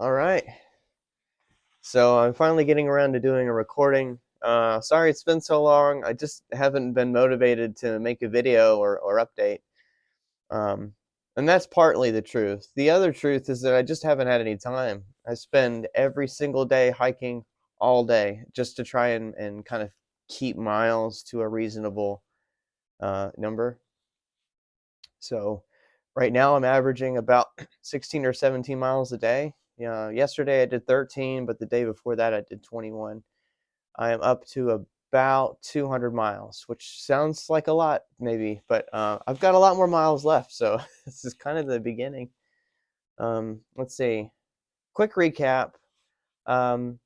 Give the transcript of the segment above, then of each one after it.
All right. So I'm finally getting around to doing a recording. Sorry it's been so long. I just haven't been motivated to make a video or update. Um, and that's partly the truth. The other truth is that I just haven't had any time. I spend every single day hiking all day just to try and kind of keep miles to a reasonable number. So right now I'm averaging about 16 or 17 miles a day. Yesterday I did 13, but the day before that I did 21. I am up to about 200 miles, which sounds like a lot maybe, but I've got a lot more miles left. So this is kind of the beginning. Let's see. Quick recap. Um,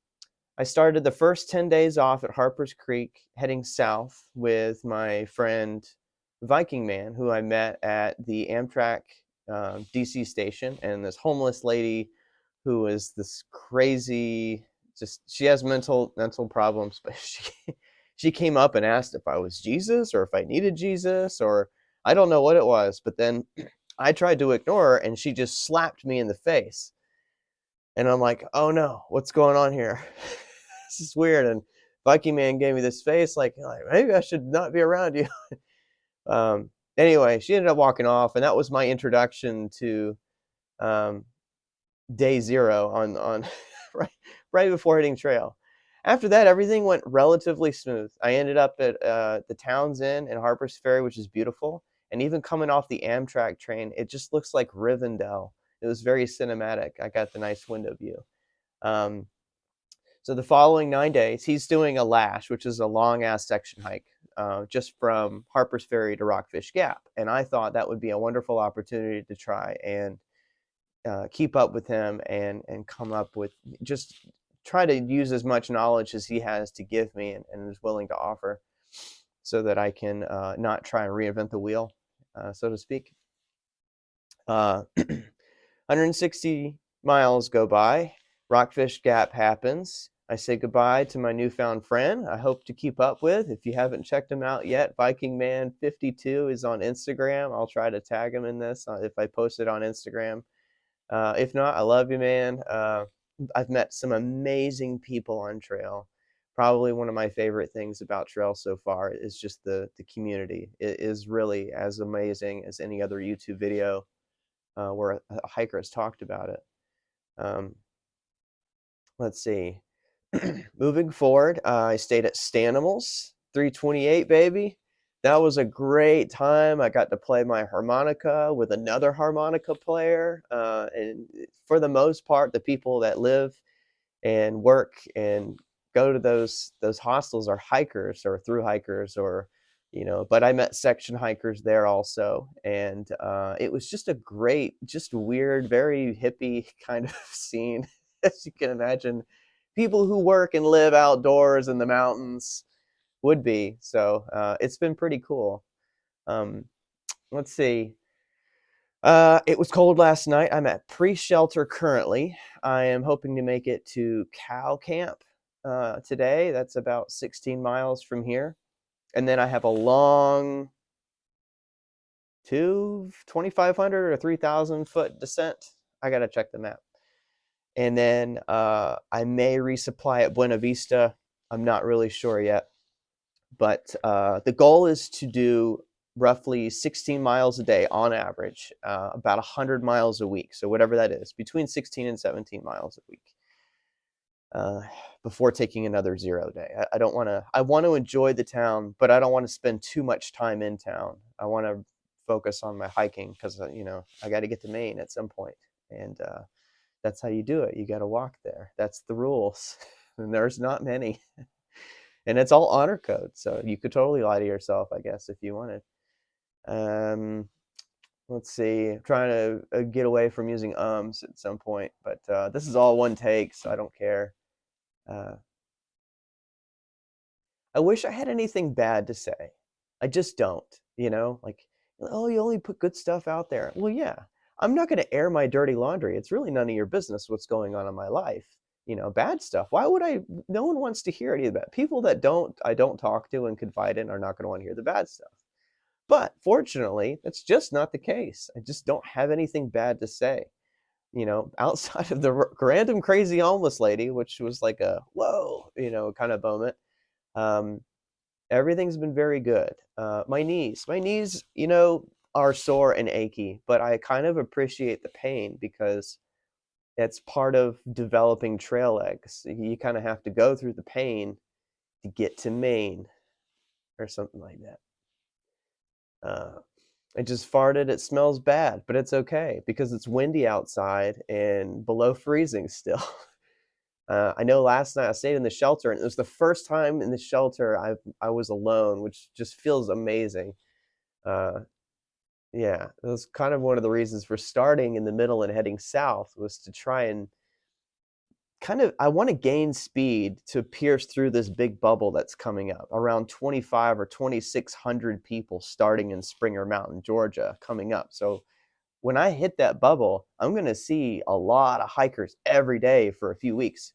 I started the first 10 days off at Harpers Creek, heading south with my friend Viking Man, who I met at the Amtrak DC station, and this homeless lady who is this crazy, just she has mental problems, but she came up and asked if I was Jesus or if I needed Jesus or I don't know what it was, but then I tried to ignore her and she just slapped me in the face. And I'm like, oh no, what's going on here? This is weird. And Viking Man gave me this face, like maybe I should not be around you. Um, anyway, she ended up walking off, and that was my introduction to um, day zero on right right before hitting trail. After that, everything went relatively smooth. I ended up at the Town's Inn in Harpers Ferry, which is beautiful. And even coming off the Amtrak train, it just looks like Rivendell. It was very cinematic. I got the nice window view. Um, so the following 9 days, he's doing a lash, which is a long ass section hike, just from Harper's Ferry to Rockfish Gap. And I thought that would be a wonderful opportunity to try and keep up with him and come up with just try to use as much knowledge as he has to give me and is willing to offer, so that I can not try and reinvent the wheel, so to speak. 160 miles go by. Rockfish Gap happens. I say goodbye to my newfound friend. I hope to keep up with. If you haven't checked him out yet, Viking Man 52 is on Instagram. I'll try to tag him in this if I post it on Instagram. If not, I love you, man. I've met some amazing people on trail. Probably one of my favorite things about trail so far is just the community. It is really as amazing as any other YouTube video where a hiker has talked about it. Um, let's see. Moving forward, I stayed at Stanimals 328, baby. That was a great time. I got to play my harmonica with another harmonica player. And for the most part, the people that live and work and go to those hostels are hikers or through hikers or but I met section hikers there also, and it was just a great, just weird, very hippie kind of scene, as you can imagine people who work and live outdoors in the mountains would be. So it's been pretty cool. um, let's see. It was cold last night. I'm at pre-shelter currently. I am hoping to make it to cow camp today. That's about 16 miles from here. And then I have a long 2,500 or 3,000 foot descent. I got to check the map. And then I may resupply at Buena Vista. I'm not really sure yet. But the goal is to do roughly 16 miles a day on average, about 100 miles a week. So whatever that is, between 16 and 17 miles a week, uh, before taking another 0 day. I don't want to. I want to enjoy the town, but I don't want to spend too much time in town. I want to focus on my hiking because I got to get to Maine at some point, and that's how you do it. You got to walk there. That's the rules, and there's not many. And it's all honor code, so you could totally lie to yourself, I guess, if you wanted. Um, let's see. I'm trying to get away from using ums at some point, but this is all one take, so I don't care. Uh, I wish I had anything bad to say. I just don't, like, oh, you only put good stuff out there. Well, yeah, I'm not going to air my dirty laundry. It's really none of your business what's going on in my life. Bad stuff. Why would I? No one wants to hear any of that. People that I don't talk to and confide in are not going to want to hear the bad stuff. But fortunately, that's just not the case. I just don't have anything bad to say. outside of the random crazy homeless lady, which was like a whoa, kind of moment. Um, Everything's been very good. My knees, are sore and achy, but I kind of appreciate the pain because it's part of developing trail legs. You kind of have to go through the pain to get to Maine or something like that. I just farted. It smells bad, but it's okay because it's windy outside and below freezing still. I know last night I stayed in the shelter, and it was the first time in the shelter I was alone, which just feels amazing. Uh, yeah, it was kind of one of the reasons for starting in the middle and heading south was to try and I want to gain speed to pierce through this big bubble that's coming up. Around 25 or 2,600 people starting in Springer Mountain, Georgia, coming up. So when I hit that bubble, I'm going to see a lot of hikers every day for a few weeks.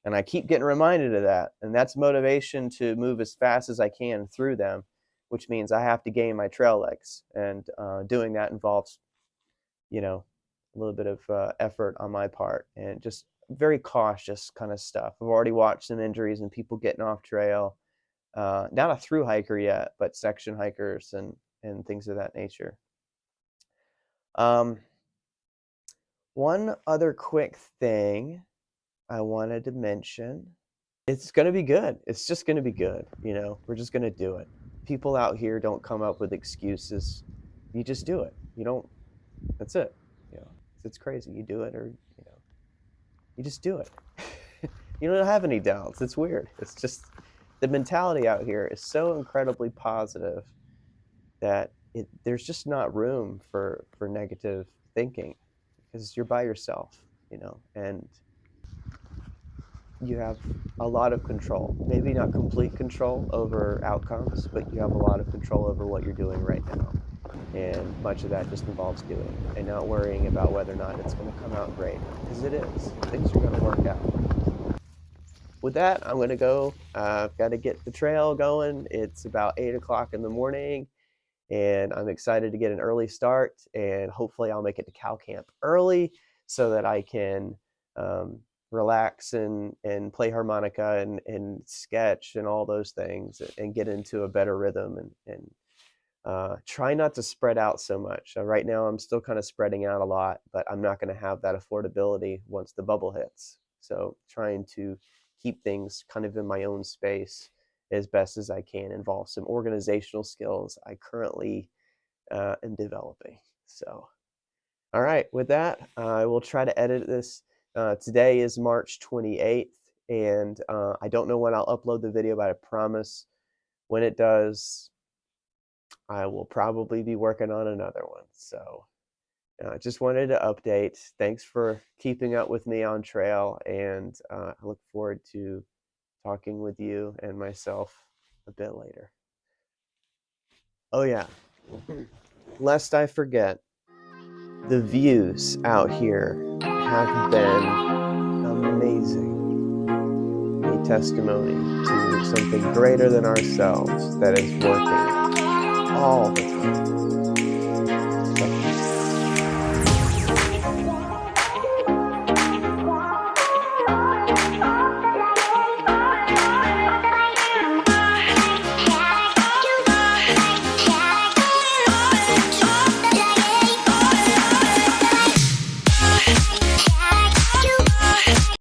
And I keep getting reminded of that. And that's motivation to move as fast as I can through them, which means I have to gain my trail legs. And doing that involves, a little bit of effort on my part and just very cautious kind of stuff. I've already watched some injuries and people getting off trail. Not a through hiker yet, but section hikers and things of that nature. One other quick thing I wanted to mention. It's going to be good. It's just going to be good. We're just going to do it. People out here don't come up with excuses. You just do it. That's it. It's crazy. You do it or, you just do it. You don't have any doubts. It's weird. It's just the mentality out here is so incredibly positive that there's just not room for negative thinking because you're by yourself, and you have a lot of control. Maybe not complete control over outcomes, but you have a lot of control over what you're doing right now. And much of that just involves doing and not worrying about whether or not it's going to come out great, because it is. Things are going to work out. With that, I'm going to go. I've got to get the trail going. It's about 8 o'clock in the morning, and I'm excited to get an early start, and hopefully I'll make it to cow camp early so that I can relax and play harmonica and sketch and all those things and get into a better rhythm and try not to spread out so much. Right now I'm still kind of spreading out a lot, but I'm not going to have that affordability once the bubble hits. So trying to keep things kind of in my own space as best as I can involve some organizational skills I currently am developing. So, all right, with that, I will try to edit this. Today is March 28th, and I don't know when I'll upload the video, but I promise when it does, I will probably be working on another one. So just wanted to update. Thanks for keeping up with me on trail, and I look forward to talking with you and myself a bit later. Oh yeah, lest I forget, the views out here have been amazing. A testimony to something greater than ourselves that is working all the time.